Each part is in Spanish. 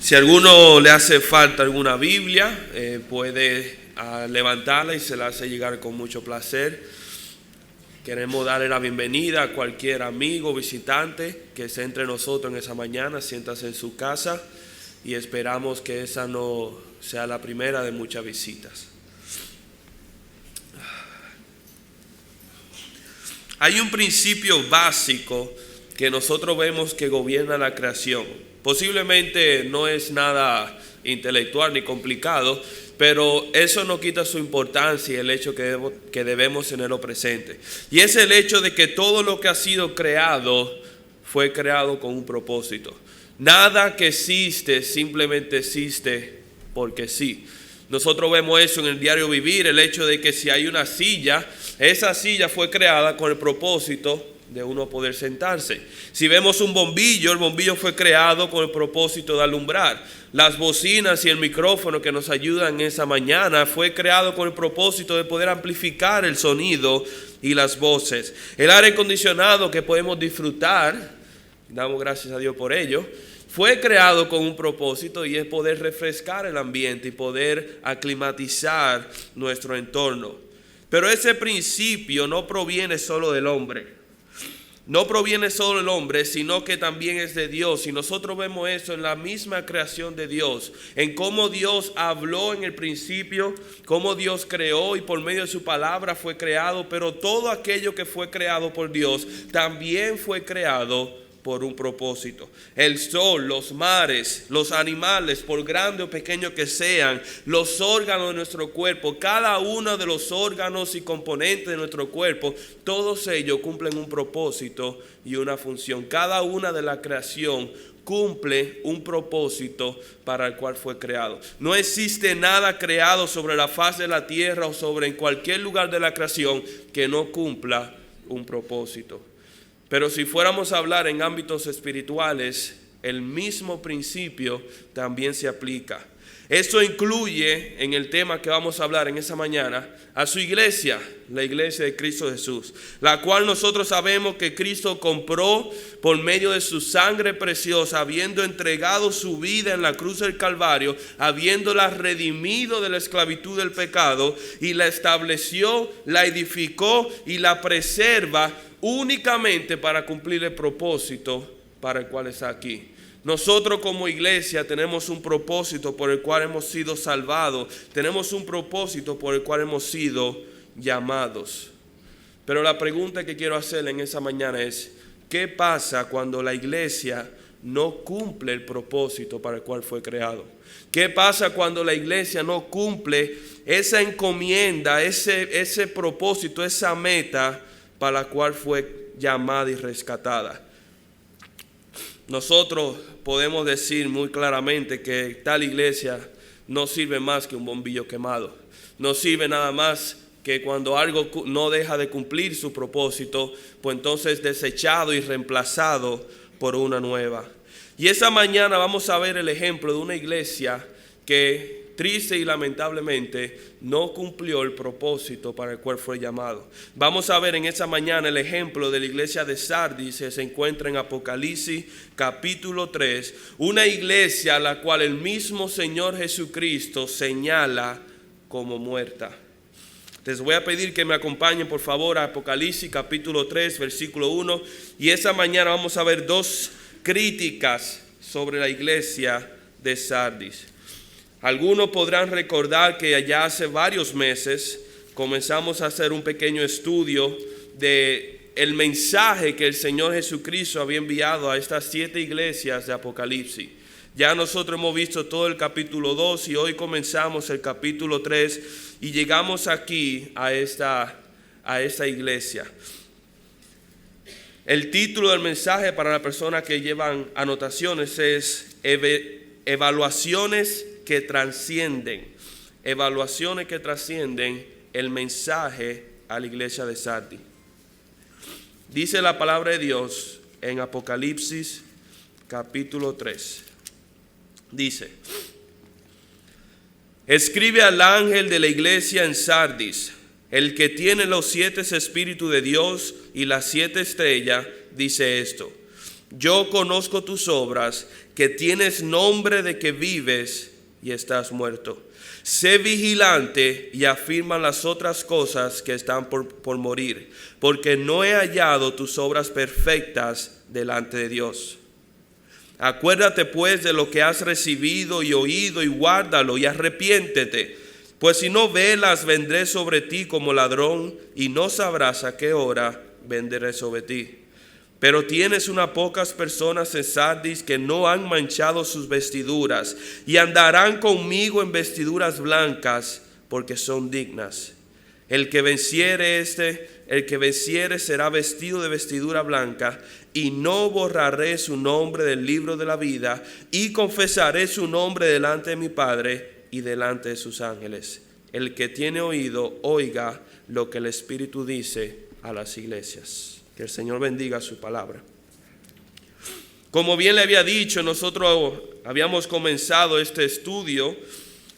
Si a alguno le hace falta alguna Biblia, puede levantarla y se la hace llegar con mucho placer. Queremos darle la bienvenida a cualquier amigo, visitante que esté entre nosotros en esa mañana. Siéntase en su casa y esperamos que esa no sea la primera de muchas visitas. Hay un principio básico que nosotros vemos que gobierna la creación. Posiblemente no es nada intelectual ni complicado, pero eso no quita su importancia y el hecho que debemos tenerlo presente. Y es el hecho de que todo lo que ha sido creado fue creado con un propósito. Nada que existe simplemente existe porque sí. Nosotros vemos eso en el diario vivir, el hecho de que si hay una silla, esa silla fue creada con el propósito de uno poder sentarse. Si vemos un bombillo, el bombillo fue creado con el propósito de alumbrar. Las bocinas y el micrófono que nos ayudan esa mañana fue creado con el propósito de poder amplificar el sonido y las voces. El aire acondicionado que podemos disfrutar, damos gracias a Dios por ello, fue creado con un propósito y es poder refrescar el ambiente y poder aclimatizar nuestro entorno. Pero ese principio no proviene solo del hombre. No proviene solo del hombre, sino que también es de Dios. Y nosotros vemos eso en la misma creación de Dios. En cómo Dios habló en el principio, cómo Dios creó y por medio de su palabra fue creado. Pero todo aquello que fue creado por Dios también fue creado por un propósito. El sol, los mares, los animales, por grande o pequeño que sean, los órganos de nuestro cuerpo, cada uno de los órganos y componentes de nuestro cuerpo, todos ellos cumplen un propósito y una función. Cada una de la creación cumple un propósito para el cual fue creado. No existe nada creado sobre la faz de la tierra o sobre en cualquier lugar de la creación que no cumpla un propósito. Pero si fuéramos a hablar en ámbitos espirituales, el mismo principio también se aplica. Esto incluye en el tema que vamos a hablar en esa mañana a su iglesia, la iglesia de Cristo Jesús, la cual nosotros sabemos que Cristo compró por medio de su sangre preciosa, habiendo entregado su vida en la cruz del Calvario, habiéndola redimido de la esclavitud del pecado y la estableció, la edificó y la preserva únicamente para cumplir el propósito para el cual está aquí. Nosotros como iglesia tenemos un propósito por el cual hemos sido salvados. Tenemos un propósito por el cual hemos sido llamados. Pero la pregunta que quiero hacerle en esa mañana es: ¿qué pasa cuando la iglesia no cumple el propósito para el cual fue creado? ¿Qué pasa cuando la iglesia no cumple esa encomienda, ese propósito, esa meta para la cual fue llamada y rescatada? Nosotros podemos decir muy claramente que tal iglesia no sirve más que un bombillo quemado. No sirve nada más que cuando algo no deja de cumplir su propósito, pues entonces desechado y reemplazado por una nueva. Y esa mañana vamos a ver el ejemplo de una iglesia que triste y lamentablemente no cumplió el propósito para el cual fue llamado. Vamos a ver en esta mañana el ejemplo de la iglesia de Sardis, que se encuentra en Apocalipsis capítulo 3, una iglesia a la cual el mismo Señor Jesucristo señala como muerta. Les voy a pedir que me acompañen por favor a Apocalipsis capítulo 3 versículo 1, y esta mañana vamos a ver dos críticas sobre la iglesia de Sardis. Algunos podrán recordar que allá hace varios meses comenzamos a hacer un pequeño estudio de el mensaje que el Señor Jesucristo había enviado a estas 7 iglesias de Apocalipsis. Ya nosotros hemos visto todo el capítulo 2 y hoy comenzamos el capítulo 3 y llegamos aquí a esta iglesia. El título del mensaje para las personas que llevan anotaciones es Evaluaciones que trascienden el mensaje a la iglesia de Sardis. Dice la palabra de Dios en Apocalipsis capítulo 3. Dice: escribe al ángel de la iglesia en Sardis, el que tiene los 7 espíritus de Dios y las 7 estrellas, dice esto: yo conozco tus obras, que tienes nombre de que vives y estás muerto. Sé vigilante y afirma las otras cosas que están por morir, porque no he hallado tus obras perfectas delante de Dios. Acuérdate pues de lo que has recibido y oído y guárdalo y arrepiéntete. Pues si no velas, vendré sobre ti como ladrón y no sabrás a qué hora vendré sobre ti. Pero tienes unas pocas personas en Sardis que no han manchado sus vestiduras y andarán conmigo en vestiduras blancas porque son dignas. El que venciere será vestido de vestidura blanca, y no borraré su nombre del libro de la vida, y confesaré su nombre delante de mi Padre y delante de sus ángeles. El que tiene oído, oiga lo que el Espíritu dice a las iglesias. Que el Señor bendiga su palabra. Como bien le había dicho, nosotros habíamos comenzado este estudio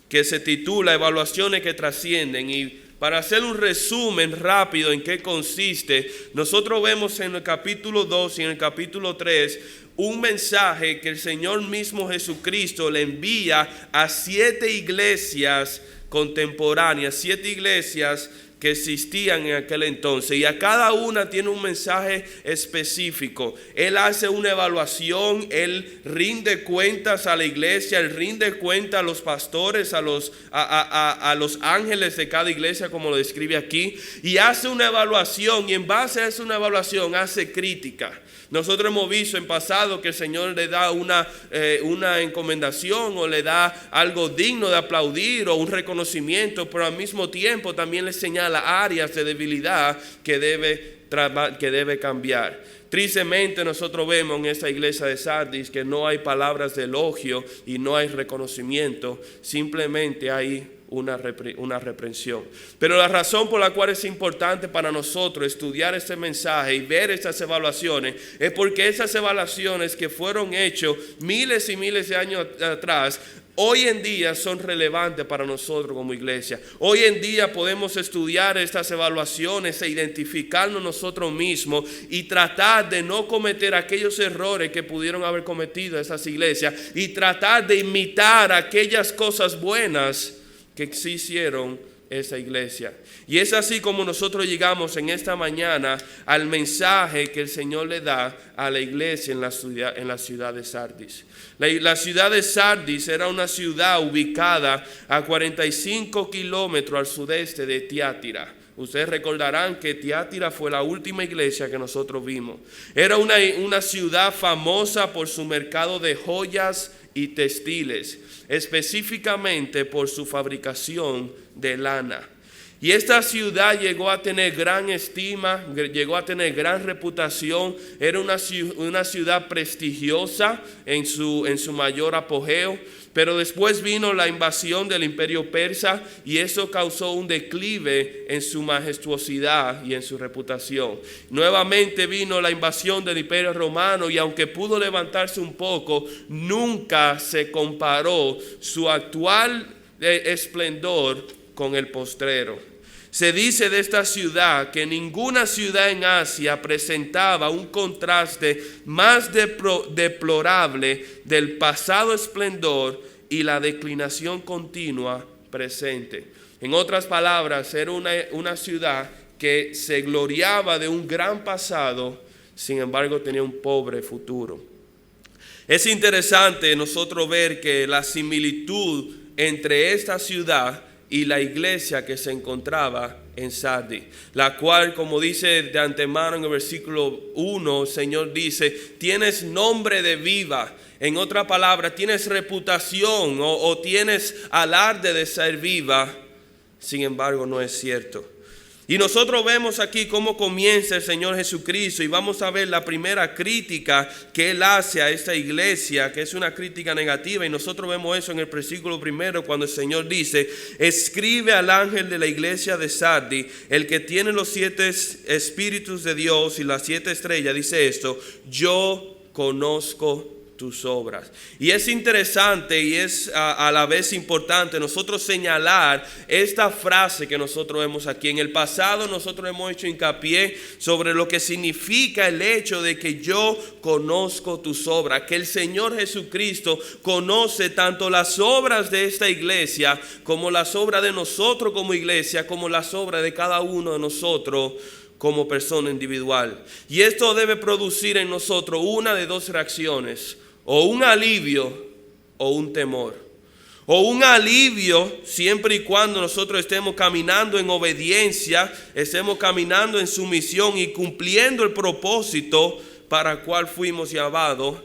que se titula Evaluaciones que trascienden, y para hacer un resumen rápido en qué consiste, nosotros vemos en el capítulo 2 y en el capítulo 3 un mensaje que el Señor mismo Jesucristo le envía a 7 iglesias contemporáneas, 7 iglesias que existían en aquel entonces, y a cada una tiene un mensaje específico. Él hace una evaluación, él rinde cuentas a la iglesia, él rinde cuentas a los pastores, a los ángeles de cada iglesia, como lo describe aquí, y hace una evaluación, y en base a esa evaluación hace crítica. Nosotros hemos visto en pasado que el Señor le da una encomendación o le da algo digno de aplaudir o un reconocimiento, pero al mismo tiempo también le señala áreas de debilidad que debe cambiar. Tristemente nosotros vemos en esta iglesia de Sardis que no hay palabras de elogio y no hay reconocimiento, simplemente hay una reprensión. Pero la razón por la cual es importante para nosotros estudiar este mensaje y ver estas evaluaciones es porque esas evaluaciones que fueron hechas miles y miles de años atrás, hoy en día son relevantes para nosotros como iglesia. Hoy en día podemos estudiar estas evaluaciones e identificarnos nosotros mismos y tratar de no cometer aquellos errores que pudieron haber cometido esas iglesias y tratar de imitar aquellas cosas buenas que sí hicieron esa iglesia. Y es así como nosotros llegamos en esta mañana al mensaje que el Señor le da a la iglesia en la ciudad de Sardis. La ciudad de Sardis era una ciudad ubicada a 45 kilómetros al sudeste de Tiatira. Ustedes recordarán que Tiatira fue la última iglesia que nosotros vimos. Era una ciudad famosa por su mercado de joyas y textiles, específicamente por su fabricación de lana. Y esta ciudad llegó a tener gran estima, llegó a tener gran reputación. Era una ciudad prestigiosa en su mayor apogeo. Pero después vino la invasión del imperio persa y eso causó un declive en su majestuosidad y en su reputación. Nuevamente vino la invasión del imperio romano y aunque pudo levantarse un poco, nunca se comparó su actual esplendor con el postrero. Se dice de esta ciudad que ninguna ciudad en Asia presentaba un contraste más deplorable del pasado esplendor y la declinación continua presente. En otras palabras, era una ciudad que se gloriaba de un gran pasado, sin embargo tenía un pobre futuro. Es interesante nosotros ver que la similitud entre esta ciudad y la iglesia que se encontraba en Sardis, la cual, como dice de antemano en el versículo 1, el Señor dice, tienes nombre de viva. En otra palabra, tienes reputación o tienes alarde de ser viva. Sin embargo, no es cierto. Y nosotros vemos aquí cómo comienza el Señor Jesucristo y vamos a ver la primera crítica que Él hace a esta iglesia, que es una crítica negativa, y nosotros vemos eso en el versículo 1 cuando el Señor dice, escribe al ángel de la iglesia de Sardis, el que tiene los 7 espíritus de Dios y las 7 estrellas, dice esto, yo conozco tus obras. Y es interesante y es a la vez importante nosotros señalar esta frase que nosotros vemos aquí. En el pasado nosotros hemos hecho hincapié sobre lo que significa el hecho de que yo conozco tus obras, que el Señor Jesucristo conoce tanto las obras de esta iglesia como las obras de nosotros como iglesia, como las obras de cada uno de nosotros como persona individual. Y esto debe producir en nosotros una de dos reacciones: o un alivio o un temor. O un alivio siempre y cuando nosotros estemos caminando en obediencia, estemos caminando en sumisión y cumpliendo el propósito para el cual fuimos llamados.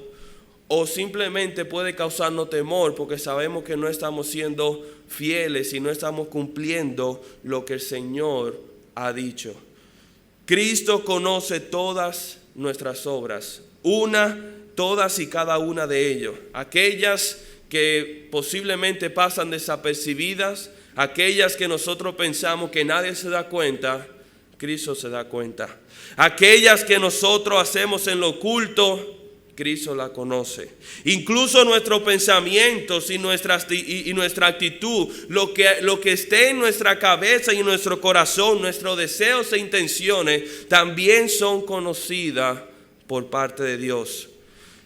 O simplemente puede causarnos temor porque sabemos que no estamos siendo fieles y no estamos cumpliendo lo que el Señor ha dicho. Cristo conoce todas nuestras obras, todas y cada una de ellas, aquellas que posiblemente pasan desapercibidas, aquellas que nosotros pensamos que nadie se da cuenta, Cristo se da cuenta. Aquellas que nosotros hacemos en lo oculto, Cristo la conoce. Incluso nuestros pensamientos y nuestra actitud, lo que esté en nuestra cabeza y en nuestro corazón, nuestros deseos e intenciones, también son conocidas por parte de Dios.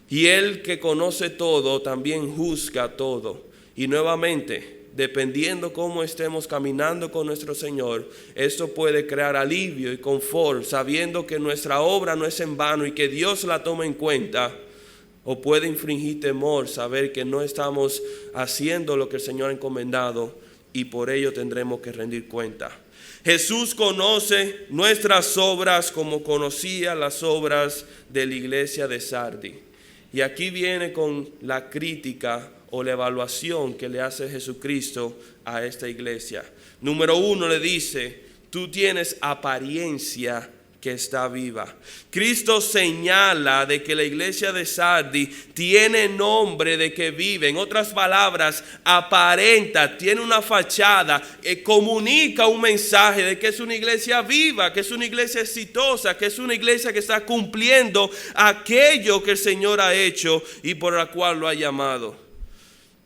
Y Él, que conoce todo, también juzga todo. Y nuevamente, dependiendo cómo estemos caminando con nuestro Señor, esto puede crear alivio y confort, sabiendo que nuestra obra no es en vano y que Dios la toma en cuenta. O puede infringir temor, saber que no estamos haciendo lo que el Señor ha encomendado y por ello tendremos que rendir cuenta. Jesús conoce nuestras obras como conocía las obras de la iglesia de Sardis. Y aquí viene con la crítica o la evaluación que le hace Jesucristo a esta iglesia. Número 1, le dice: tú tienes apariencia que está viva. Cristo señala de que la iglesia de Sardis tiene nombre de que vive. En otras palabras, aparenta, tiene una fachada, comunica un mensaje de que es una iglesia viva, que es una iglesia exitosa, que es una iglesia que está cumpliendo aquello que el Señor ha hecho y por la cual lo ha llamado.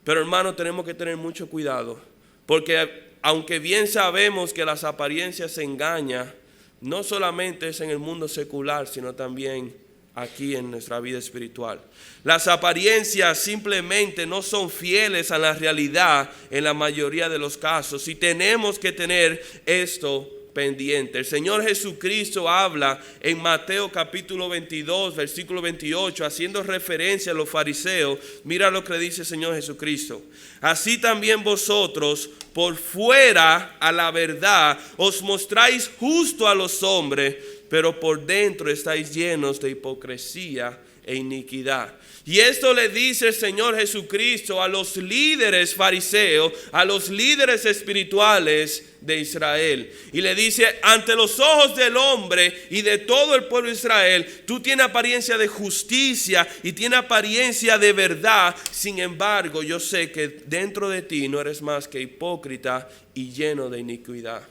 Pero hermano, tenemos que tener mucho cuidado, porque aunque bien sabemos que las apariencias engañan, no solamente es en el mundo secular, sino también aquí en nuestra vida espiritual. Las apariencias simplemente no son fieles a la realidad en la mayoría de los casos, y tenemos que tener esto pendiente. El Señor Jesucristo habla en Mateo capítulo 22, versículo 28, haciendo referencia a los fariseos. Mira lo que dice el Señor Jesucristo: así también vosotros, por fuera a la verdad, os mostráis justo a los hombres, pero por dentro estáis llenos de hipocresía e iniquidad. Y esto le dice el Señor Jesucristo a los líderes fariseos, a los líderes espirituales de Israel. Y le dice: ante los ojos del hombre y de todo el pueblo de Israel, tú tienes apariencia de justicia y tienes apariencia de verdad. Sin embargo, yo sé que dentro de ti no eres más que hipócrita y lleno de iniquidad.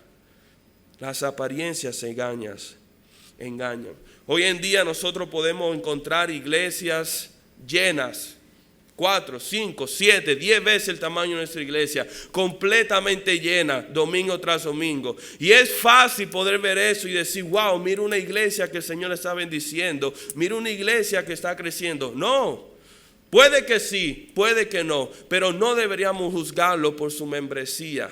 Las apariencias engañan. Hoy en día nosotros podemos encontrar iglesias llenas, 4, 5, 7, 10 veces el tamaño de nuestra iglesia, completamente llena, domingo tras domingo. Y es fácil poder ver eso y decir: wow, mira una iglesia que el Señor está bendiciendo, mira una iglesia que está creciendo. No, puede que sí, puede que no, pero no deberíamos juzgarlo por su membresía.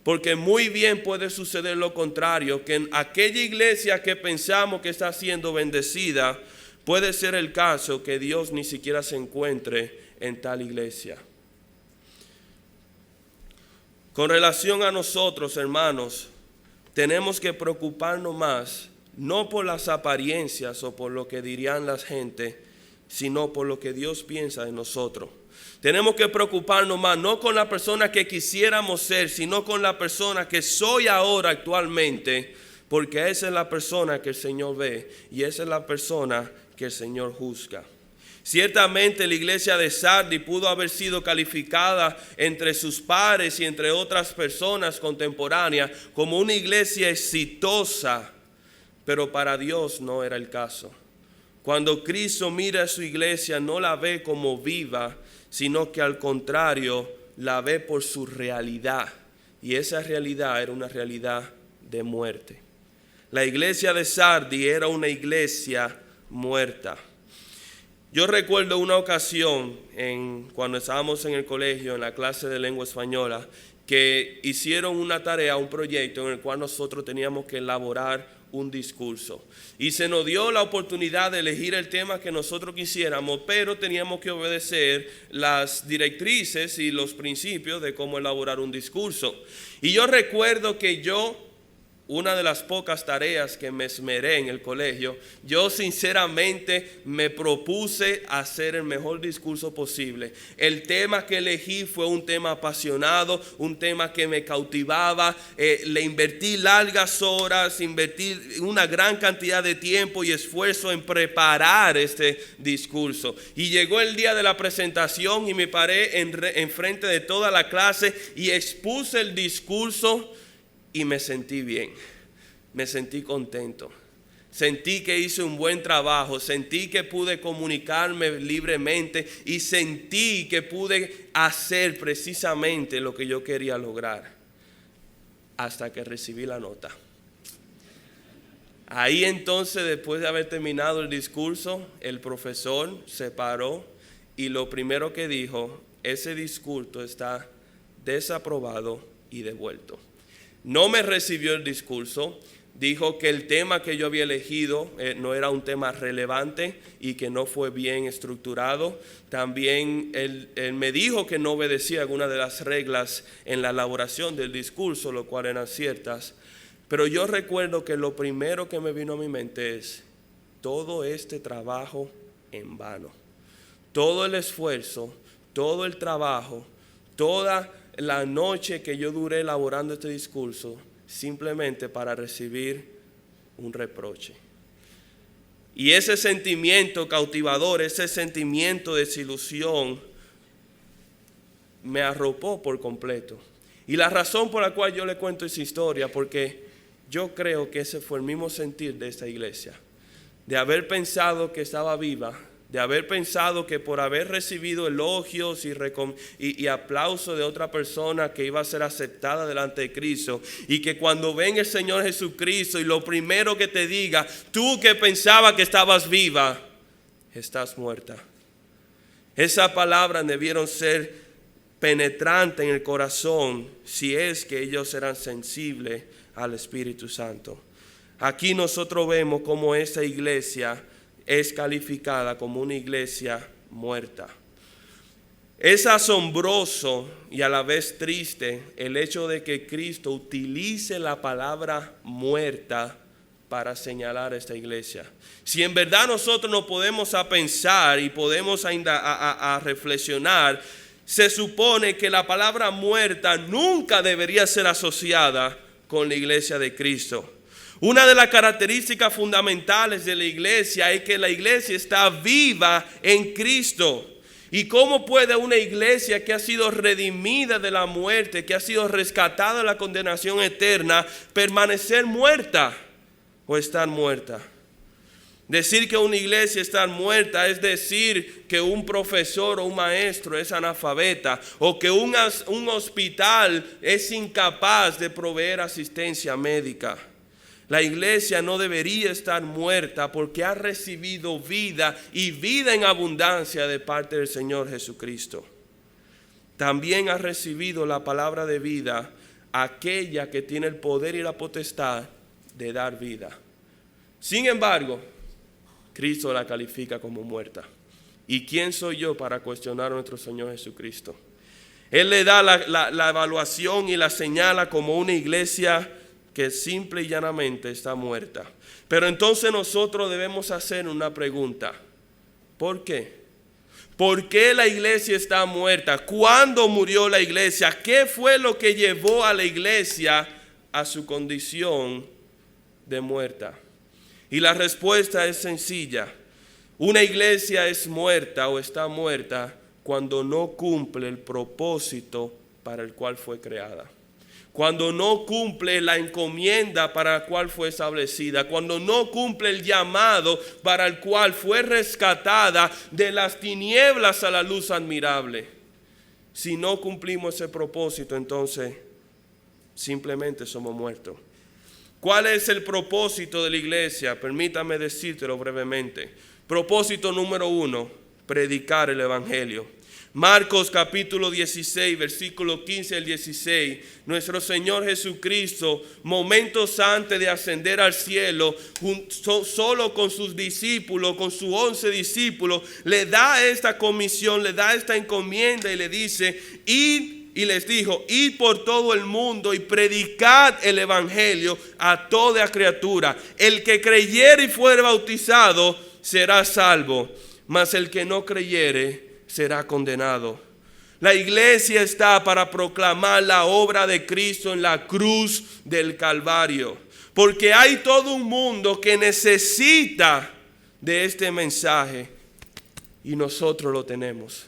Porque muy bien puede suceder lo contrario, que en aquella iglesia que pensamos que está siendo bendecida, puede ser el caso que Dios ni siquiera se encuentre en tal iglesia. Con relación a nosotros, hermanos, tenemos que preocuparnos más, no por las apariencias o por lo que dirían la gente, sino por lo que Dios piensa de nosotros. Tenemos que preocuparnos más, no con la persona que quisiéramos ser, sino con la persona que soy ahora actualmente, porque esa es la persona que el Señor ve y esa es la persona que el Señor juzga. Ciertamente la iglesia de Sardis pudo haber sido calificada entre sus pares y entre otras personas contemporáneas como una iglesia exitosa, pero para Dios no era el caso. Cuando Cristo mira a su iglesia, no la ve como viva, sino que al contrario, la ve por su realidad. Y esa realidad era una realidad de muerte. La iglesia de Sardis era una iglesia muerta. Yo recuerdo una ocasión cuando estábamos en el colegio, en la clase de lengua española, que hicieron una tarea, un proyecto en el cual nosotros teníamos que elaborar un discurso. Y se nos dio la oportunidad de elegir el tema que nosotros quisiéramos, pero teníamos que obedecer las directrices y los principios de cómo elaborar un discurso. Y yo recuerdo que una de las pocas tareas que me esmeré en el colegio, yo sinceramente me propuse hacer el mejor discurso posible. El tema que elegí fue un tema apasionado, un tema que me cautivaba. Le invertí largas horas, invertí una gran cantidad de tiempo y esfuerzo en preparar este discurso. Y llegó el día de la presentación y me paré en frente de toda la clase y expuse el discurso. Y me sentí bien, me sentí contento, sentí que hice un buen trabajo, sentí que pude comunicarme libremente y sentí que pude hacer precisamente lo que yo quería lograr, hasta que recibí la nota. Ahí entonces, después de haber terminado el discurso, el profesor se paró y lo primero que dijo: ese discurso está desaprobado y devuelto. No me recibió el discurso, dijo que el tema que yo había elegido no era un tema relevante y que no fue bien estructurado. También él me dijo que no obedecía alguna de las reglas en la elaboración del discurso, lo cual eran ciertas. Pero yo recuerdo que lo primero que me vino a mi mente es: todo este trabajo en vano. Todo el esfuerzo, todo el trabajo, toda la noche que yo duré elaborando este discurso, simplemente para recibir un reproche. Y ese sentimiento cautivador, ese sentimiento de desilusión, me arropó por completo. Y la razón por la cual yo le cuento esa historia, porque yo creo que ese fue el mismo sentir de esta iglesia, de haber pensado que estaba viva, de haber pensado que por haber recibido elogios y aplausos de otra persona que iba a ser aceptada delante de Cristo, y que cuando venga el Señor Jesucristo y lo primero que te diga: tú que pensabas que estabas viva, estás muerta. Esas palabras debieron ser penetrantes en el corazón si es que ellos eran sensibles al Espíritu Santo. Aquí nosotros vemos cómo esta iglesia es calificada como una iglesia muerta. Es asombroso y a la vez triste el hecho de que Cristo utilice la palabra muerta para señalar a esta iglesia. Si en verdad nosotros nos podemos a pensar y podemos a reflexionar, se supone que la palabra muerta nunca debería ser asociada con la iglesia de Cristo. Una de las características fundamentales de la iglesia es que la iglesia está viva en Cristo. ¿Y cómo puede una iglesia que ha sido redimida de la muerte, que ha sido rescatada de la condenación eterna, permanecer muerta o estar muerta? Decir que una iglesia está muerta es decir que un profesor o un maestro es analfabeta, o que un hospital es incapaz de proveer asistencia médica. La iglesia no debería estar muerta porque ha recibido vida y vida en abundancia de parte del Señor Jesucristo. También ha recibido la palabra de vida aquella que tiene el poder y la potestad de dar vida. Sin embargo, Cristo la califica como muerta. ¿Y quién soy yo para cuestionar a nuestro Señor Jesucristo? Él le da la evaluación y la señala como una iglesia que simple y llanamente está muerta. Pero entonces nosotros debemos hacer una pregunta: ¿por qué? ¿Por qué la iglesia está muerta? ¿Cuándo murió la iglesia? ¿Qué fue lo que llevó a la iglesia a su condición de muerta? Y la respuesta es sencilla: una iglesia es muerta o está muerta cuando no cumple el propósito para el cual fue creada. cuando no cumple la encomienda para la cual fue establecida, cuando no cumple el llamado para el cual fue rescatada de las tinieblas a la luz admirable. Si no cumplimos ese propósito, entonces simplemente somos muertos. ¿Cuál es el propósito de la iglesia? Permítame decírtelo brevemente. Propósito número 1, predicar el evangelio. Marcos capítulo 16, versículo 15 al 16, nuestro Señor Jesucristo, momentos antes de ascender al cielo, solo con sus discípulos, con sus 11 discípulos, le da esta comisión, le da esta encomienda y le dice, id, y les dijo, id por todo el mundo y predicad el evangelio a toda criatura. El que creyere y fuere bautizado será salvo, mas el que no creyere será condenado. La iglesia está para proclamar la obra de Cristo en la cruz del Calvario, porque hay todo un mundo que necesita de este mensaje y nosotros lo tenemos.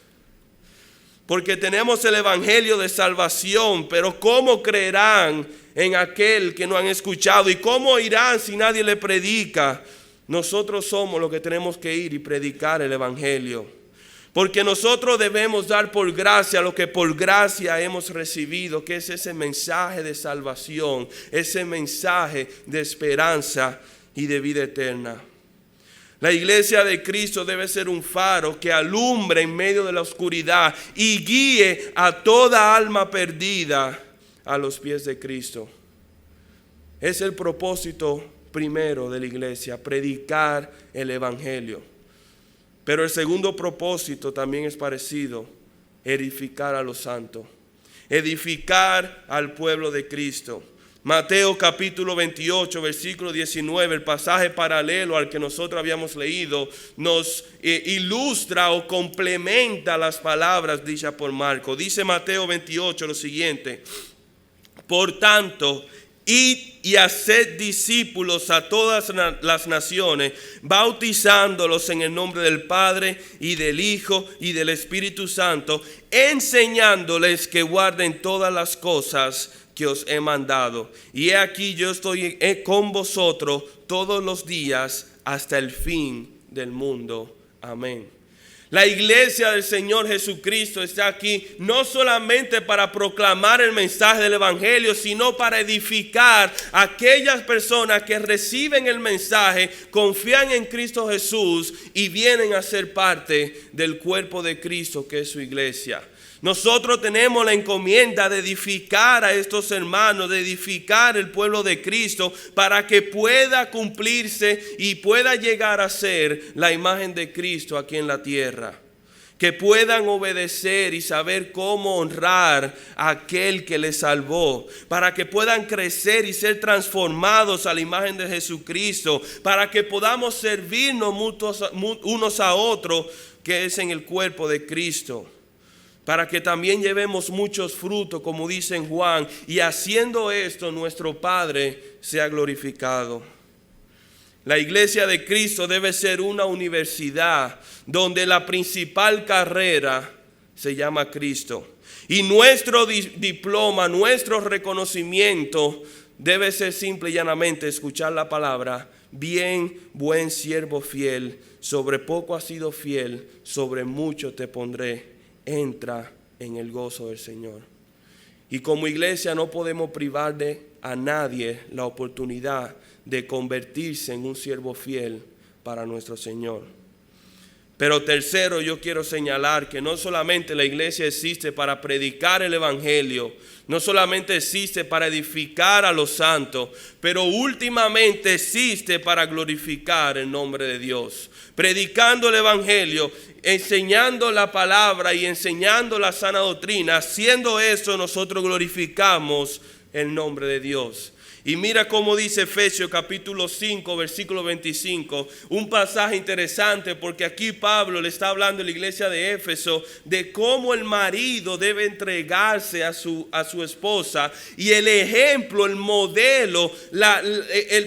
Porque tenemos el evangelio de salvación, pero ¿cómo creerán en aquel que no han escuchado? ¿Y cómo irán si nadie le predica? Nosotros somos los que tenemos que ir y predicar el evangelio. Porque nosotros debemos dar por gracia lo que por gracia hemos recibido, que es ese mensaje de salvación, ese mensaje de esperanza y de vida eterna. La iglesia de Cristo debe ser un faro que alumbre en medio de la oscuridad y guíe a toda alma perdida a los pies de Cristo. Es el propósito primero de la iglesia, predicar el evangelio. Pero el segundo propósito también es parecido, edificar a los santos, edificar al pueblo de Cristo. Mateo capítulo 28, versículo 19, el pasaje paralelo al que nosotros habíamos leído, nos ilustra o complementa las palabras dichas por Marcos. Dice Mateo 28 lo siguiente: por tanto, id y haced discípulos a todas las naciones, bautizándolos en el nombre del Padre y del Hijo y del Espíritu Santo, enseñándoles que guarden todas las cosas que os he mandado. Y he aquí yo estoy con vosotros todos los días hasta el fin del mundo. Amén. La iglesia del Señor Jesucristo está aquí no solamente para proclamar el mensaje del evangelio, sino para edificar a aquellas personas que reciben el mensaje, confían en Cristo Jesús y vienen a ser parte del cuerpo de Cristo, que es su iglesia. Nosotros tenemos la encomienda de edificar a estos hermanos, de edificar el pueblo de Cristo para que pueda cumplirse y pueda llegar a ser la imagen de Cristo aquí en la tierra. Que puedan obedecer y saber cómo honrar a aquel que les salvó. Para que puedan crecer y ser transformados a la imagen de Jesucristo. Para que podamos servirnos unos a otros, que es en el cuerpo de Cristo. Para que también llevemos muchos frutos, como dice en Juan, y haciendo esto nuestro Padre sea glorificado. La iglesia de Cristo debe ser una universidad donde la principal carrera se llama Cristo. Y nuestro diploma, nuestro reconocimiento debe ser simple y llanamente escuchar la palabra: bien, buen siervo fiel, sobre poco has sido fiel, sobre mucho te pondré. Entra en el gozo del Señor. Y como iglesia no podemos privar a nadie la oportunidad de convertirse en un siervo fiel para nuestro Señor. Pero tercero, yo quiero señalar que no solamente la iglesia existe para predicar el evangelio, no solamente existe para edificar a los santos, pero últimamente existe para glorificar el nombre de Dios. Predicando el evangelio, enseñando la palabra y enseñando la sana doctrina, haciendo eso nosotros glorificamos el nombre de Dios. Y mira cómo dice Efesios capítulo 5, versículo 25, un pasaje interesante, porque aquí Pablo le está hablando a la iglesia de Éfeso de cómo el marido debe entregarse a su esposa, y el ejemplo, el modelo,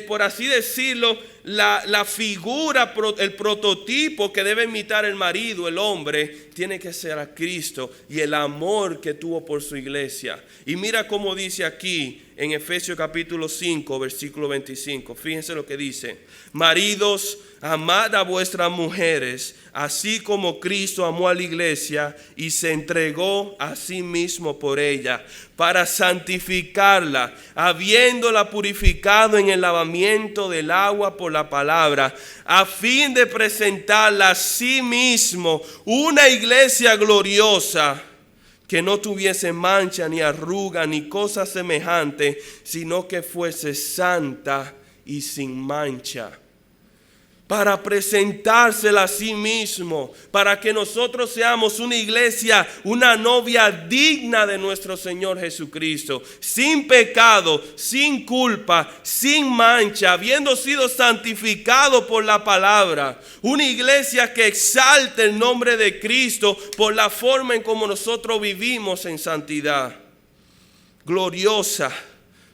por así decirlo, la figura, el prototipo que debe imitar el marido, el hombre, tiene que ser a Cristo y el amor que tuvo por su iglesia. Y mira cómo dice aquí en Efesios capítulo 5, versículo 25. Fíjense lo que dice: maridos, amad a vuestras mujeres, así como Cristo amó a la iglesia y se entregó a sí mismo por ella, para santificarla, habiéndola purificado en el lavamiento del agua por la palabra, a fin de presentarla a sí mismo una iglesia gloriosa, que no tuviese mancha, ni arruga, ni cosa semejante, sino que fuese santa y sin mancha. Para presentársela a sí mismo, para que nosotros seamos una iglesia, una novia digna de nuestro Señor Jesucristo, sin pecado, sin culpa, sin mancha, habiendo sido santificado por la palabra. Una iglesia que exalte el nombre de Cristo por la forma en como nosotros vivimos en santidad. Gloriosa,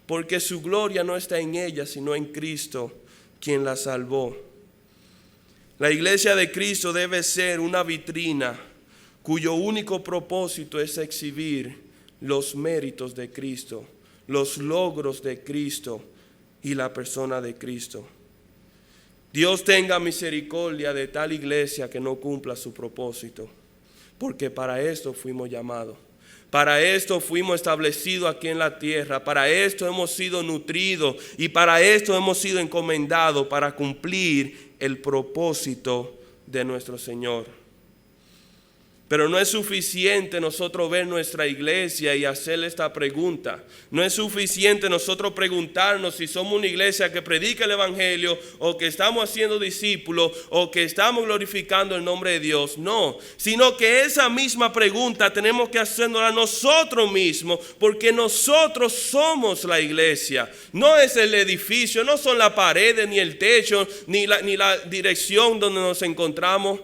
porque su gloria no está en ella, sino en Cristo, quien la salvó. La iglesia de Cristo debe ser una vitrina cuyo único propósito es exhibir los méritos de Cristo, los logros de Cristo y la persona de Cristo. Dios tenga misericordia de tal iglesia que no cumpla su propósito, porque para esto fuimos llamados. Para esto fuimos establecidos aquí en la tierra, para esto hemos sido nutridos y para esto hemos sido encomendados para cumplir el propósito de nuestro Señor. Pero no es suficiente nosotros ver nuestra iglesia y hacerle esta pregunta. No es suficiente nosotros preguntarnos si somos una iglesia que predica el evangelio o que estamos haciendo discípulos o que estamos glorificando el nombre de Dios. No, sino que esa misma pregunta tenemos que hacernosla nosotros mismos, porque nosotros somos la iglesia. No es el edificio, no son las paredes, ni el techo, ni la dirección donde nos encontramos.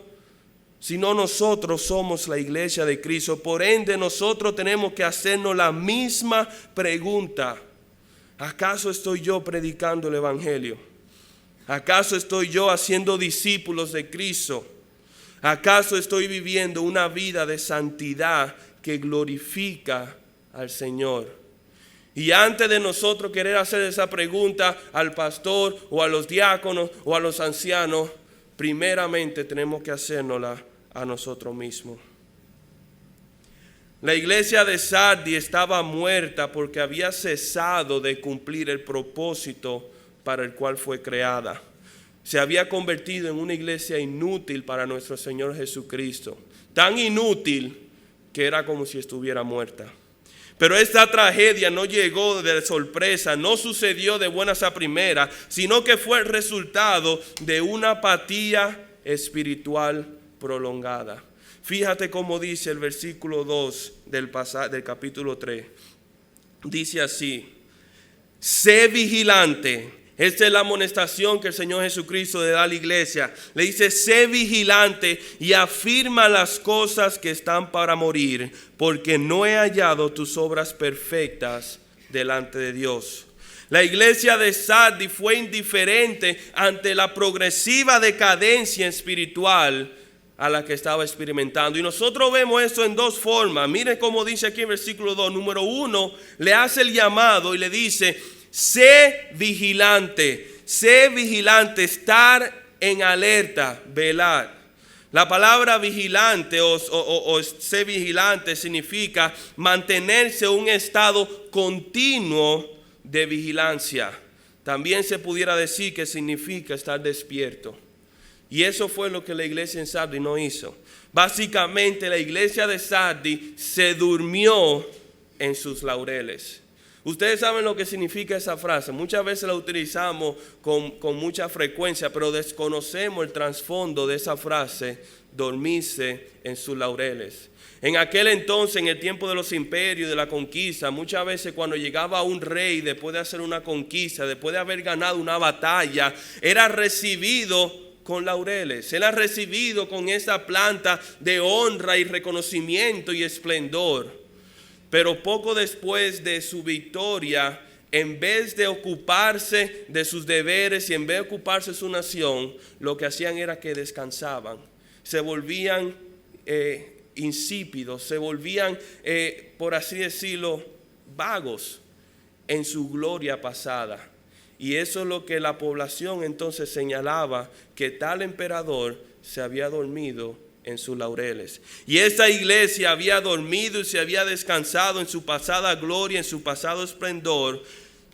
Sino nosotros somos la iglesia de Cristo. Por ende, nosotros tenemos que hacernos la misma pregunta: ¿acaso estoy yo predicando el evangelio? ¿Acaso estoy yo haciendo discípulos de Cristo? ¿Acaso estoy viviendo una vida de santidad que glorifica al Señor? Y antes de nosotros querer hacer esa pregunta al pastor o a los diáconos o a los ancianos, primeramente tenemos que hacérnosla a nosotros mismos. La iglesia de Sardis estaba muerta porque había cesado de cumplir el propósito para el cual fue creada. Se había convertido en una iglesia inútil para nuestro Señor Jesucristo. Tan inútil que era como si estuviera muerta. Pero esta tragedia no llegó de sorpresa, no sucedió de buenas a primeras, sino que fue el resultado de una apatía espiritual prolongada. Fíjate cómo dice el versículo 2 del capítulo 3. Dice así: sé vigilante. Esta es la amonestación que el Señor Jesucristo le da a la iglesia. Le dice: sé vigilante y afirma las cosas que están para morir, porque no he hallado tus obras perfectas delante de Dios. La iglesia de Sardis fue indiferente ante la progresiva decadencia espiritual a la que estaba experimentando. Y nosotros vemos esto en dos formas. Miren cómo dice aquí en versículo 2. Número 1, le hace el llamado y le dice: sé vigilante, estar en alerta, velar. La palabra vigilante o sé vigilante significa mantenerse en un estado continuo de vigilancia. También se pudiera decir que significa estar despierto. Y eso fue lo que la iglesia en Sardis no hizo. Básicamente la iglesia de Sardis se durmió en sus laureles. Ustedes saben lo que significa esa frase. Muchas veces la utilizamos con mucha frecuencia, pero desconocemos el trasfondo de esa frase: dormirse en sus laureles. En aquel entonces, en el tiempo de los imperios y de la conquista, muchas veces cuando llegaba un rey después de hacer una conquista, después de haber ganado una batalla, era recibido con laureles. Él ha recibido con esa planta de honra y reconocimiento y esplendor. Pero poco después de su victoria, en vez de ocuparse de sus deberes y en vez de ocuparse de su nación, lo que hacían era que descansaban. Se volvían insípidos, se volvían, por así decirlo, vagos en su gloria pasada. Y eso es lo que la población entonces señalaba, que tal emperador se había dormido en sus laureles. Y esta iglesia había dormido y se había descansado en su pasada gloria, en su pasado esplendor,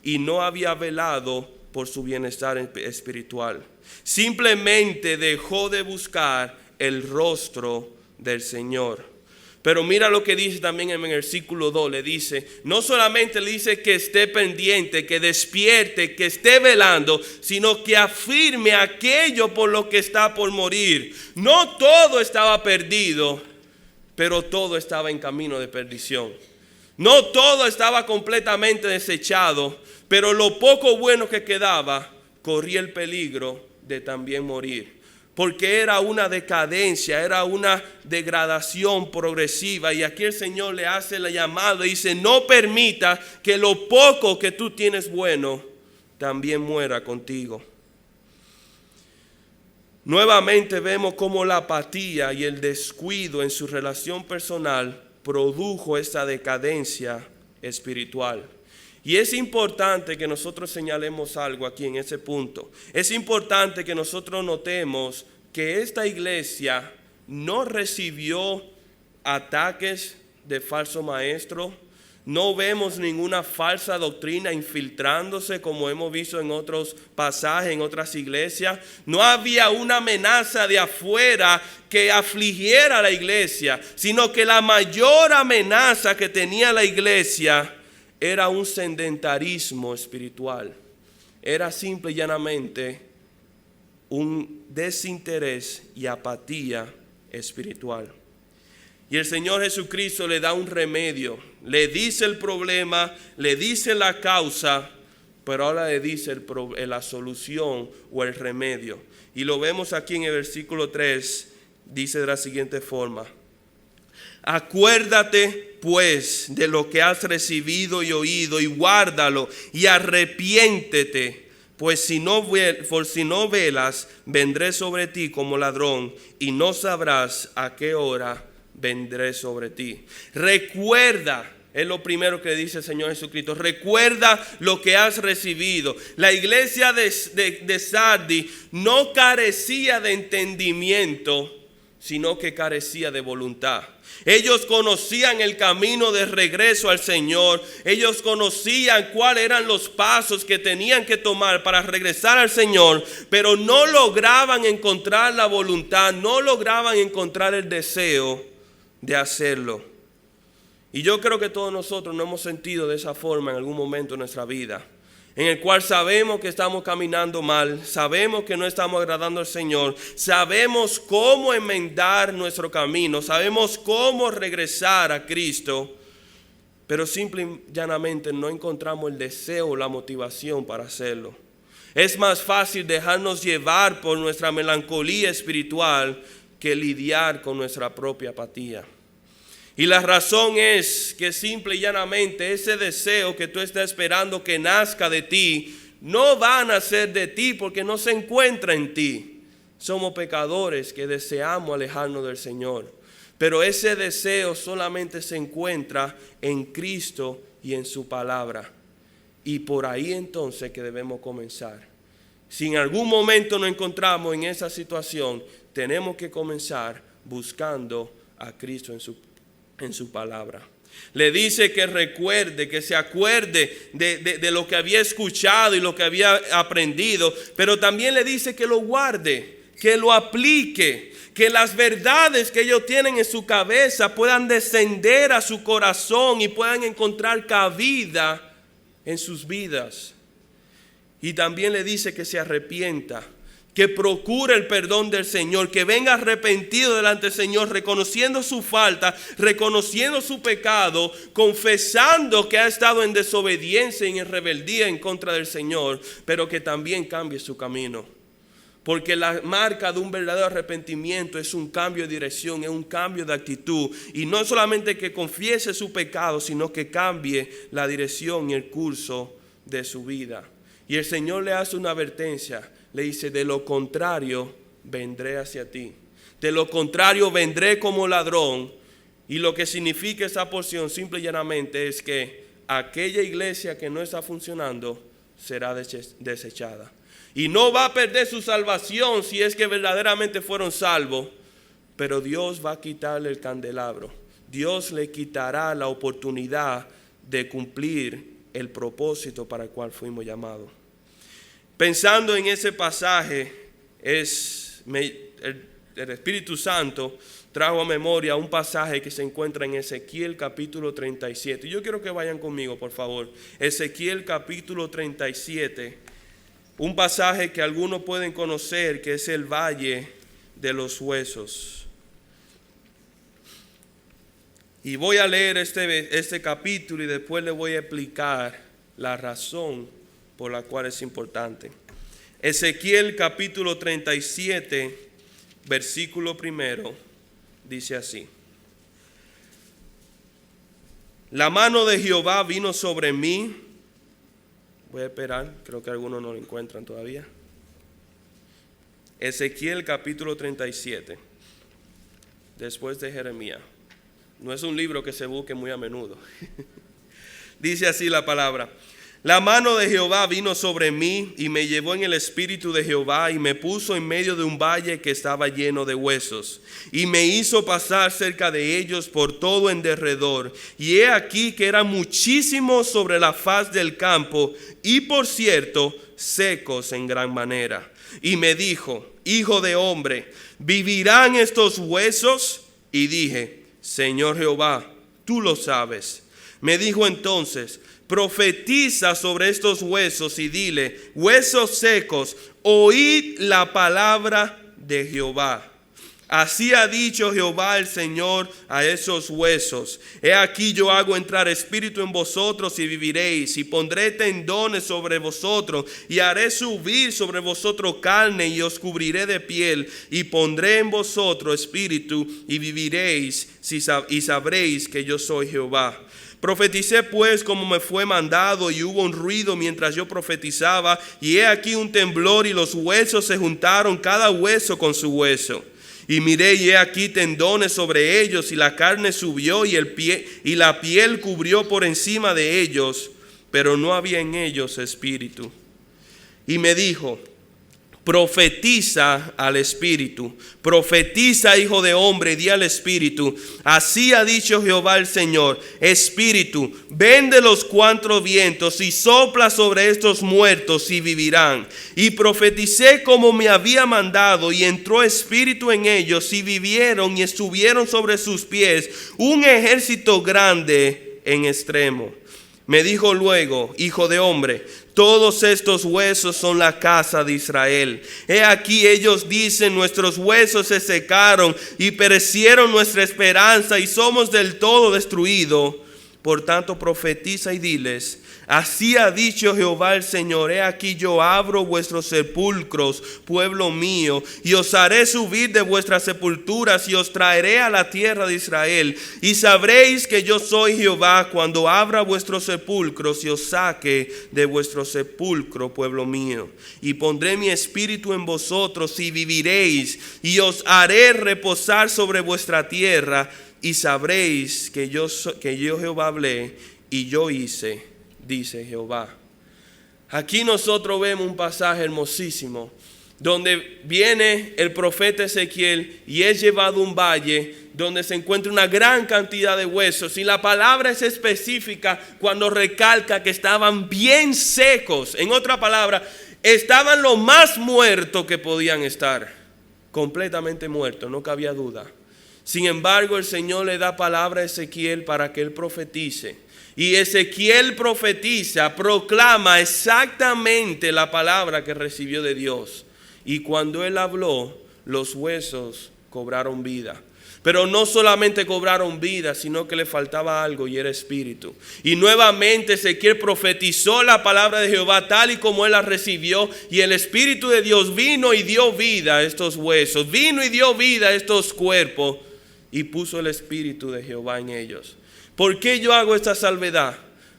y no había velado por su bienestar espiritual. Simplemente dejó de buscar el rostro del Señor. Pero mira lo que dice también en el versículo 2, le dice, no solamente le dice que esté pendiente, que despierte, que esté velando, sino que afirme aquello por lo que está por morir. No todo estaba perdido, pero todo estaba en camino de perdición. No todo estaba completamente desechado, pero lo poco bueno que quedaba corría el peligro de también morir. Porque era una decadencia, era una degradación progresiva. Y aquí el Señor le hace la llamada y dice, no permita que lo poco que tú tienes bueno también muera contigo. Nuevamente vemos cómo la apatía y el descuido en su relación personal produjo esta decadencia espiritual. Y es importante que nosotros señalemos algo aquí en ese punto. Es importante que nosotros notemos que esta iglesia no recibió ataques de falso maestro. No vemos ninguna falsa doctrina infiltrándose como hemos visto en otros pasajes, en otras iglesias. No había una amenaza de afuera que afligiera a la iglesia, sino que la mayor amenaza que tenía la iglesia era un sedentarismo espiritual. Era simple y llanamente un desinterés y apatía espiritual. Y el Señor Jesucristo le da un remedio. Le dice el problema, le dice la causa, pero ahora le dice la solución o el remedio. Y lo vemos aquí en el versículo 3, dice de la siguiente forma. Acuérdate pues de lo que has recibido y oído y guárdalo y arrepiéntete, pues si no velas, vendré sobre ti como ladrón y no sabrás a qué hora vendré sobre ti. Recuerda, es lo primero que dice el Señor Jesucristo, recuerda lo que has recibido. La iglesia de Sardis no carecía de entendimiento, sino que carecía de voluntad. Ellos conocían el camino de regreso al Señor. Ellos conocían cuáles eran los pasos que tenían que tomar para regresar al Señor, pero no lograban encontrar la voluntad, no lograban encontrar el deseo de hacerlo. Y yo creo que todos nosotros nos hemos sentido de esa forma en algún momento de nuestra vida, en el cual sabemos que estamos caminando mal, sabemos que no estamos agradando al Señor, sabemos cómo enmendar nuestro camino, sabemos cómo regresar a Cristo, pero simple y llanamente no encontramos el deseo o la motivación para hacerlo. Es más fácil dejarnos llevar por nuestra melancolía espiritual que lidiar con nuestra propia apatía. Y la razón es que simple y llanamente ese deseo que tú estás esperando que nazca de ti, no va a nacer de ti porque no se encuentra en ti. Somos pecadores que deseamos alejarnos del Señor. Pero ese deseo solamente se encuentra en Cristo y en su palabra. Y por ahí entonces que debemos comenzar. Si en algún momento nos encontramos en esa situación, tenemos que comenzar buscando a Cristo en su palabra. Le dice que recuerde, que se acuerde de lo que había escuchado y lo que había aprendido, pero también le dice que lo guarde, que lo aplique, que las verdades que ellos tienen en su cabeza puedan descender a su corazón y puedan encontrar cabida en sus vidas. Y también le dice que se arrepienta, que procure el perdón del Señor, que venga arrepentido delante del Señor, reconociendo su falta, reconociendo su pecado, confesando que ha estado en desobediencia y en rebeldía en contra del Señor, pero que también cambie su camino. Porque la marca de un verdadero arrepentimiento es un cambio de dirección, es un cambio de actitud. Y no solamente que confiese su pecado, sino que cambie la dirección y el curso de su vida. Y el Señor le hace una advertencia. Le dice, de lo contrario, vendré hacia ti. De lo contrario, vendré como ladrón. Y lo que significa esa porción simple y llanamente es que aquella iglesia que no está funcionando será desechada. Y no va a perder su salvación si es que verdaderamente fueron salvos. Pero Dios va a quitarle el candelabro. Dios le quitará la oportunidad de cumplir el propósito para el cual fuimos llamados. Pensando en ese pasaje, el Espíritu Santo trajo a memoria un pasaje que se encuentra en Ezequiel capítulo 37. Yo quiero que vayan conmigo, por favor. Ezequiel capítulo 37, un pasaje que algunos pueden conocer, que es el valle de los huesos. Y voy a leer este capítulo y después le voy a explicar la razón por la cual es importante. Ezequiel capítulo 37, versículo 1, dice así. La mano de Jehová vino sobre mí. Voy a esperar, creo que algunos no lo encuentran todavía. Ezequiel capítulo 37, después de Jeremías. No es un libro que se busque muy a menudo. Dice así la palabra. La mano de Jehová vino sobre mí y me llevó en el espíritu de Jehová y me puso en medio de un valle que estaba lleno de huesos y me hizo pasar cerca de ellos por todo en derredor. Y he aquí que eran muchísimos sobre la faz del campo y por cierto secos en gran manera. Y me dijo, hijo de hombre, ¿vivirán estos huesos? Y dije, Señor Jehová, tú lo sabes. Me dijo entonces, profetiza sobre estos huesos y dile, huesos secos, oíd la palabra de Jehová. Así ha dicho Jehová el Señor a esos huesos. He aquí yo hago entrar espíritu en vosotros y viviréis, y pondré tendones sobre vosotros, y haré subir sobre vosotros carne, y os cubriré de piel, y pondré en vosotros espíritu, y viviréis, y sabréis que yo soy Jehová. Profeticé pues como me fue mandado, y hubo un ruido mientras yo profetizaba, y he aquí un temblor, y los huesos se juntaron, cada hueso con su hueso. Y miré y he aquí tendones sobre ellos, y la carne subió y la piel cubrió por encima de ellos, pero no había en ellos espíritu. Y me dijo, profetiza al espíritu, profetiza, hijo de hombre, y di al espíritu, así ha dicho Jehová el Señor, espíritu, ven de los cuatro vientos y sopla sobre estos muertos y vivirán. Y profeticé como me había mandado, y entró espíritu en ellos y vivieron, y estuvieron sobre sus pies un ejército grande en extremo. Me dijo luego, hijo de hombre, todos estos huesos son la casa de Israel. He aquí ellos dicen, nuestros huesos se secaron y perecieron nuestra esperanza y somos del todo destruidos. Por tanto profetiza y diles, así ha dicho Jehová el Señor, he aquí yo abro vuestros sepulcros, pueblo mío, y os haré subir de vuestras sepulturas y os traeré a la tierra de Israel. Y sabréis que yo soy Jehová cuando abra vuestros sepulcros y os saque de vuestro sepulcro, pueblo mío. Y pondré mi espíritu en vosotros y viviréis, y os haré reposar sobre vuestra tierra. Y sabréis que yo Jehová hablé y yo hice, dice Jehová. Aquí nosotros vemos un pasaje hermosísimo donde viene el profeta Ezequiel y es llevado a un valle donde se encuentra una gran cantidad de huesos, y la palabra es específica cuando recalca que estaban bien secos. En otra palabra, estaban lo más muertos que podían estar, completamente muertos, no cabía duda. Sin embargo, el Señor le da palabra a Ezequiel para que él profetice. Y Ezequiel profetiza, proclama exactamente la palabra que recibió de Dios. Y cuando él habló, los huesos cobraron vida. Pero no solamente cobraron vida, sino que le faltaba algo, y era espíritu. Y nuevamente Ezequiel profetizó la palabra de Jehová tal y como él la recibió. Y el Espíritu de Dios vino y dio vida a estos huesos. Vino y dio vida a estos cuerpos. Y puso el Espíritu de Jehová en ellos. ¿Por qué yo hago esta salvedad?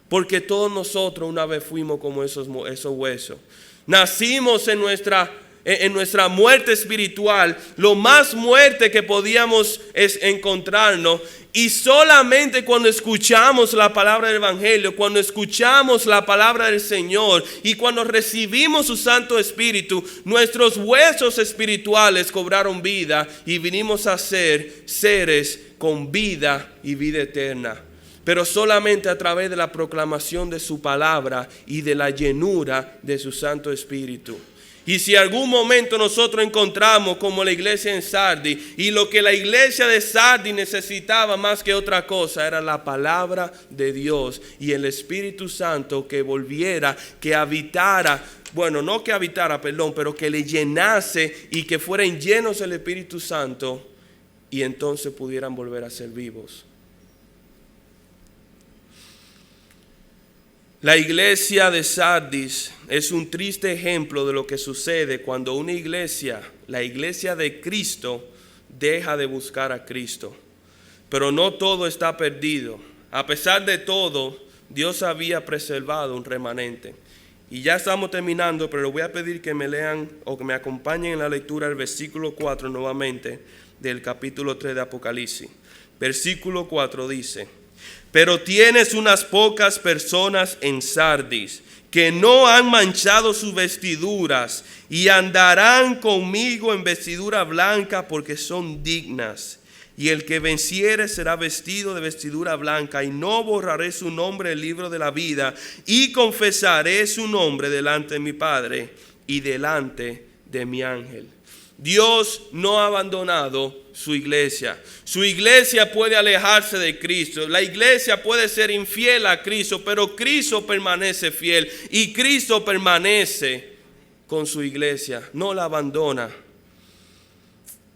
Porque todos nosotros una vez fuimos como esos huesos. Nacimos en nuestra muerte espiritual, lo más muerte que podíamos es encontrarnos. Y solamente cuando escuchamos la palabra del Evangelio, cuando escuchamos la palabra del Señor y cuando recibimos su Santo Espíritu, nuestros huesos espirituales cobraron vida y vinimos a ser seres con vida y vida eterna. Pero solamente a través de la proclamación de su palabra y de la llenura de su Santo Espíritu. Y si algún momento nosotros encontramos como la iglesia en Sardis, y lo que la iglesia de Sardis necesitaba más que otra cosa era la palabra de Dios y el Espíritu Santo que volviera, que habitara, pero que le llenase y que fueran llenos del Espíritu Santo y entonces pudieran volver a ser vivos. La iglesia de Sardis es un triste ejemplo de lo que sucede cuando una iglesia, la iglesia de Cristo, deja de buscar a Cristo. Pero no todo está perdido. A pesar de todo, Dios había preservado un remanente. Y ya estamos terminando, pero voy a pedir que me lean o que me acompañen en la lectura del versículo 4 nuevamente del capítulo 3 de Apocalipsis. Versículo 4 dice: pero tienes unas pocas personas en Sardis que no han manchado sus vestiduras y andarán conmigo en vestidura blanca porque son dignas. Y el que venciere será vestido de vestidura blanca, y no borraré su nombre del libro de la vida, y confesaré su nombre delante de mi Padre y delante de mi ángel. Dios no ha abandonado su iglesia. Su iglesia puede alejarse de Cristo. La iglesia puede ser infiel a Cristo, pero Cristo permanece fiel y Cristo permanece con su iglesia. No la abandona.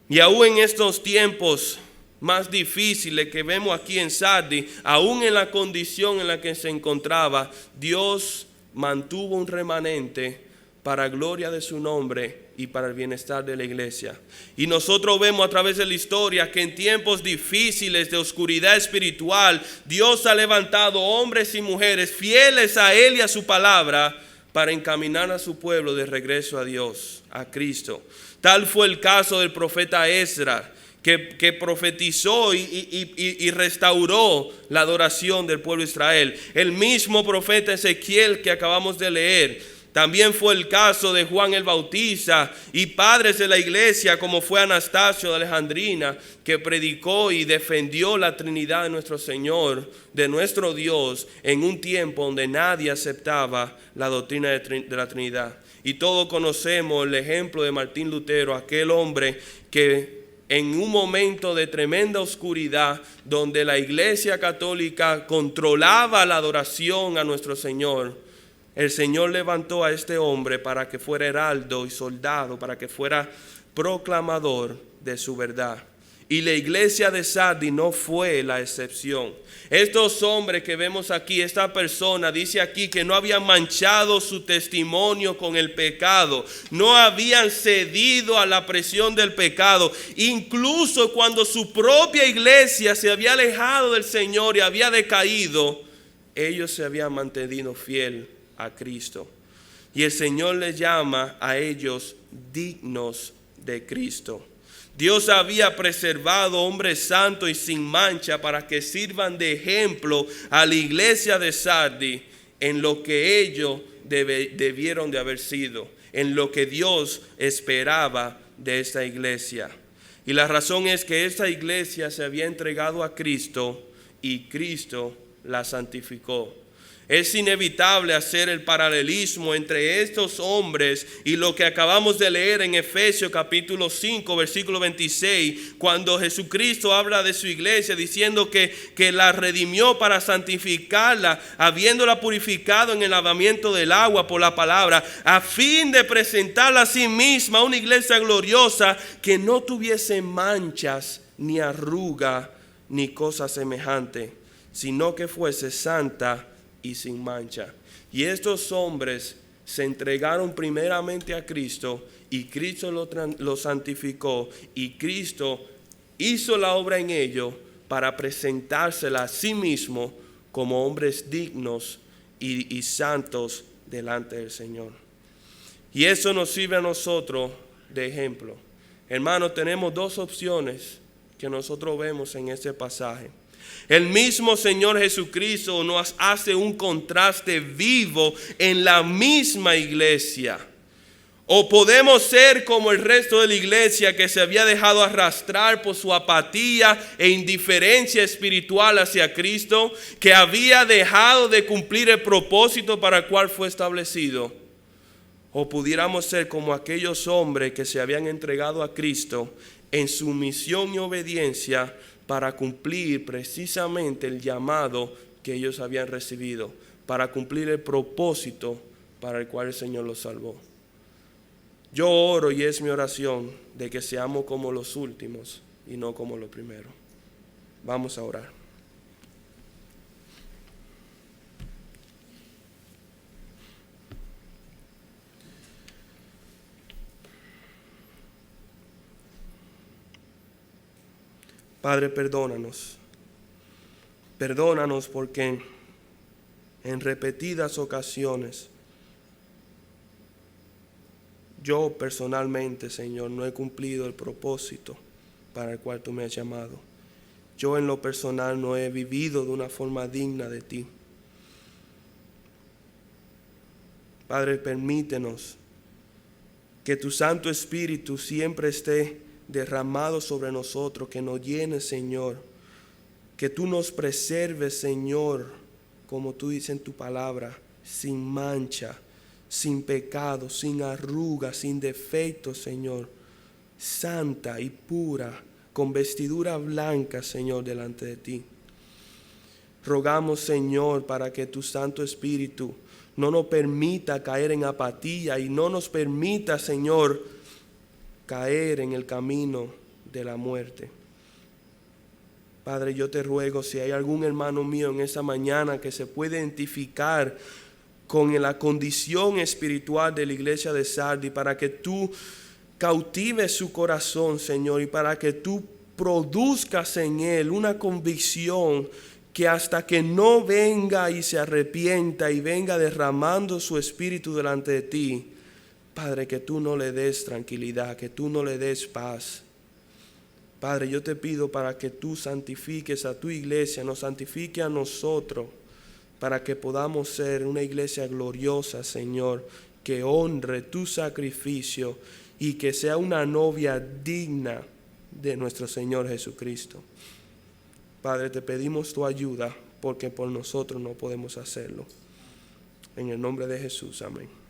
Y aún en estos tiempos más difíciles que vemos aquí en Sardis, aún en la condición en la que se encontraba, Dios mantuvo un remanente para gloria de su nombre y para el bienestar de la iglesia. Y nosotros vemos a través de la historia que en tiempos difíciles de oscuridad espiritual, Dios ha levantado hombres y mujeres fieles a Él y a su palabra para encaminar a su pueblo de regreso a Dios, a Cristo. Tal fue el caso del profeta Esdras, que profetizó y restauró la adoración del pueblo de Israel. El mismo profeta Ezequiel que acabamos de leer. También fue el caso de Juan el Bautista y padres de la iglesia como fue Anastasio de Alejandrina, que predicó y defendió la Trinidad de nuestro Señor, de nuestro Dios, en un tiempo donde nadie aceptaba la doctrina de la Trinidad. Y todos conocemos el ejemplo de Martín Lutero, aquel hombre que en un momento de tremenda oscuridad, donde la iglesia católica controlaba la adoración a nuestro Señor, el Señor levantó a este hombre para que fuera heraldo y soldado, para que fuera proclamador de su verdad. Y la iglesia de Sardis no fue la excepción. Estos hombres que vemos aquí, esta persona dice aquí que no habían manchado su testimonio con el pecado, no habían cedido a la presión del pecado. Incluso cuando su propia iglesia se había alejado del Señor y había decaído, ellos se habían mantenido fiel a Cristo. Y el Señor les llama a ellos dignos de Cristo. Dios había preservado hombres santos y sin mancha para que sirvan de ejemplo a la iglesia de Sardis en lo que ellos debieron de haber sido, en lo que Dios esperaba de esta iglesia. Y la razón es que esta iglesia se había entregado a Cristo y Cristo la santificó. Es inevitable hacer el paralelismo entre estos hombres y lo que acabamos de leer en Efesios capítulo 5, versículo 26, cuando Jesucristo habla de su iglesia diciendo que la redimió para santificarla, habiéndola purificado en el lavamiento del agua por la palabra, a fin de presentarla a sí misma una iglesia gloriosa que no tuviese manchas, ni arruga, ni cosa semejante, sino que fuese santa y sin mancha. Y estos hombres se entregaron primeramente a Cristo y Cristo lo santificó y Cristo hizo la obra en ellos para presentársela a sí mismo como hombres dignos y santos delante del Señor. Y eso nos sirve a nosotros de ejemplo. Hermanos, tenemos dos opciones que nosotros vemos en este pasaje. El mismo Señor Jesucristo nos hace un contraste vivo en la misma iglesia. O podemos ser como el resto de la iglesia que se había dejado arrastrar por su apatía e indiferencia espiritual hacia Cristo, que había dejado de cumplir el propósito para el cual fue establecido. O pudiéramos ser como aquellos hombres que se habían entregado a Cristo en sumisión y obediencia para cumplir precisamente el llamado que ellos habían recibido, para cumplir el propósito para el cual el Señor los salvó. Yo oro, y es mi oración, de que seamos como los últimos y no como los primeros. Vamos a orar. Padre, perdónanos. Perdónanos porque en repetidas ocasiones yo personalmente, Señor, no he cumplido el propósito para el cual tú me has llamado. Yo en lo personal no he vivido de una forma digna de ti. Padre, permítenos que tu Santo Espíritu siempre esté derramado sobre nosotros, que nos llene, Señor. Que tú nos preserves, Señor, como tú dices en tu palabra, sin mancha, sin pecado, sin arruga, sin defecto, Señor, santa y pura, con vestidura blanca, Señor, delante de ti. Rogamos, Señor, para que tu Santo Espíritu no nos permita caer en apatía y no nos permita, Señor, caer en el camino de la muerte. Padre, yo te ruego, si hay algún hermano mío en esa mañana que se puede identificar con la condición espiritual de la iglesia de Sardis, para que tú cautives su corazón, Señor, y para que tú produzcas en él una convicción que hasta que no venga y se arrepienta y venga derramando su espíritu delante de ti, Padre, que tú no le des tranquilidad, que tú no le des paz. Padre, yo te pido para que tú santifiques a tu iglesia, nos santifique a nosotros, para que podamos ser una iglesia gloriosa, Señor, que honre tu sacrificio y que sea una novia digna de nuestro Señor Jesucristo. Padre, te pedimos tu ayuda, porque por nosotros no podemos hacerlo. En el nombre de Jesús, amén.